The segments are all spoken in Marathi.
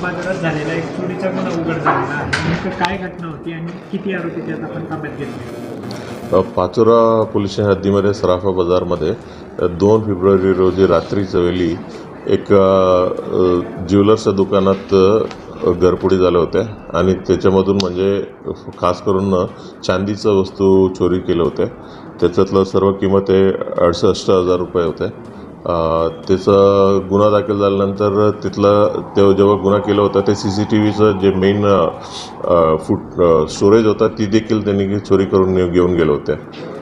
बाजारात झालेला एक चोरीचा गुन्हा उघड झालेला आहे. नेमकं काय घटना होती आणि किती आरोपी त्यात आपण ताब्यात घेतले? पाचोरा पोलीस हद्दीमध्ये सराफा बाजारमध्ये 2 फेब्रुवारी रोजी रात्रीच्या वेळी एक ज्वेलर्सच्या दुकानात घरफोडी झाल्या होत्या आणि त्याच्यामधून म्हणजे खास करून चांदीचं वस्तू चोरी केल्या होत्या. त्याच्यातलं सर्व किंमत 68,000 रुपये होते. त्याचा गुन्हा दाखल झाल्यानंतर तिथलं ते जेव्हा गुन्हा केला होता ते CCTVचं जे मेन स्टोरेज होता ती देखील त्यांनी चोरी करून घेऊन गेले होते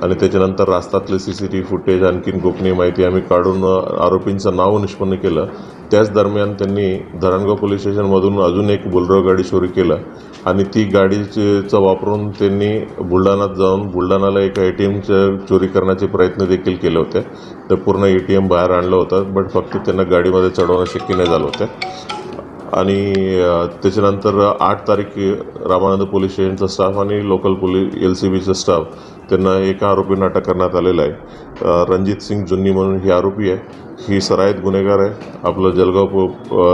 आणि त्याच्यानंतर रास्तातले CCTV फुटेज आणखीन गोपनीय माहिती आम्ही काढून आरोपींचं नाव निष्पन्न केलं. त्याच दरम्यान त्यांनी धरणगाव पोलीस स्टेशनमधून अजून एक बोलेरो गाडी चोरी केलं आणि ती गाडीचा वापरून त्यांनी बुलढाण्यात जाऊन बुलढाण्याला एक ATMचं चोरी करण्याचे प्रयत्न देखील केले होते. तर पूर्ण ATM बाहेर आणलं होतं बट फक्त त्यांना गाडीमध्ये चढवणं शक्य नाही झालं होतं. आणि त्याच्यानंतर 8 तारीख रामानंद पोलीस स्टेशनचा स्टाफ आणि लोकल LCBचा स्टाफ त्यांना एका आरोपींना अटक करण्यात आलेला आहे. रणजित सिंग जुन्नी म्हणून ही आरोपी आहे. ही सराईत गुन्हेगार आहे. आपलं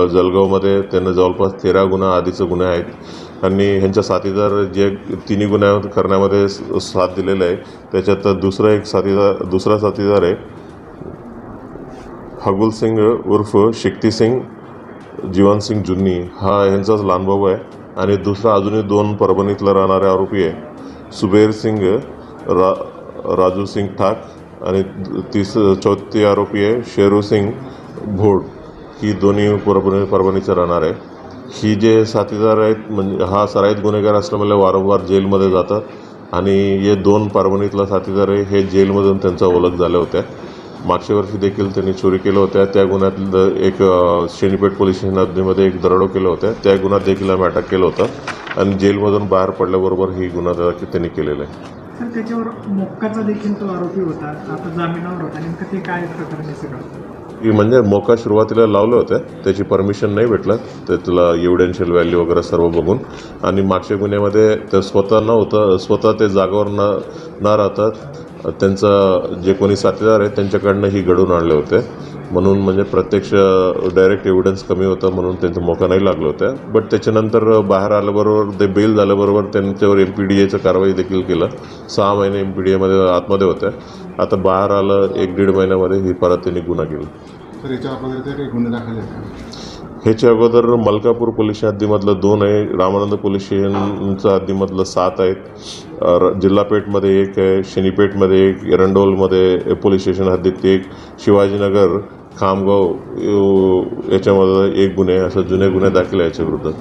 जळगावमध्ये त्यांना जवळपास 13 गुन्हा आधीचे गुन्हे आहेत आणि ह्यांच्या साथीदार जे तिन्ही गुन्हे करण्यामध्ये साथ दिलेला आहे. त्याच्यात दुसरा साथीदार आहे हगुल सिंग उर्फ शक्ती सिंग जीवन सिंग जुन्नी, हा ह्यांचाच लहान भाऊ आहे. आणि दुसरा अजूनही 2 परभणीतला राहणारे आरोपी आहे सुबेर सिंग राजू सिंग ठाक आणि चौथी आरोपी आहे शेरू सिंग भोड. ही दोन्ही परभणीचे राहणार आहे. ही जे साथीदार आहेत म्हणजे हा सराईत गुन्हेगार असल्यामुळे वारंवार जेलमध्ये जातात आणि हे 2 परभणीतला साथीदार आहे हे जेलमधून त्यांचा ओळख झाल्या होत्या. मागच्या वर्षी देखील त्यांनी चोरी केल्या होत्या. त्या गुन्ह्यातलं एक शेनीपेठ पोलीस स्टेशन हद्दीमध्ये एक दरोडा केला होता. त्या गुन्ह्यात देखील आम्ही अटक केलं होतं आणि जेलमधून बाहेर पडल्याबरोबर ही गुन्हा त्यांनी केलेला आहे. तर त्याच्यावर मोक्काचा देखील तो आरोपी होता, आता जामिनावर होता. नेमकं ते काय प्रकरण सगळं? म्हणजे मोका सुरुवातीला लावलं होतं, त्याची परमिशन नाही भेटलं. त्याला एव्हिडेन्शियल व्हॅल्यू वगैरे सर्व बघून आणि मागच्या गुन्ह्यामध्ये ते स्वतः ते जागावर न राहतात त्यांचा जे कोणी साथीदार आहे त्यांच्याकडनं ही घडून आणले होते. म्हणून म्हणजे प्रत्यक्ष डायरेक्ट एव्हिडन्स कमी होता म्हणून त्यांचं मोका नाही लागलं होतं. बट त्याच्यानंतर बाहेर आल्याबरोबर ते बेल झाल्याबरोबर त्यांच्यावर MPDAचं कारवाई देखील केलं. 6 महिने MPDAमध्ये आतमध्ये होत्या. आता बाहेर आलं 1-1.5 महिन्यामध्ये ही परत त्यांनी गुन्हा केला. तर याच्या अगोदर काही गुन्हे दाखल आहेत? ह्याच्या अगोदर मलकापूर पोलीस हद्दीमधलं 2 आहे. रामानंद पोलीस स्टेशनच्या हद्दीमधलं 7 आहेत. जिल्हापेठमध्ये 1 आहे. शनीपेठमध्ये 1, एरंडोलमध्ये पोलीस स्टेशन हद्दीत 1, शिवाजीनगर खामगाव याच्यामध्ये 1 गुन्हे असं जुने गुन्हे दाखल आहे याच्या विरुद्ध.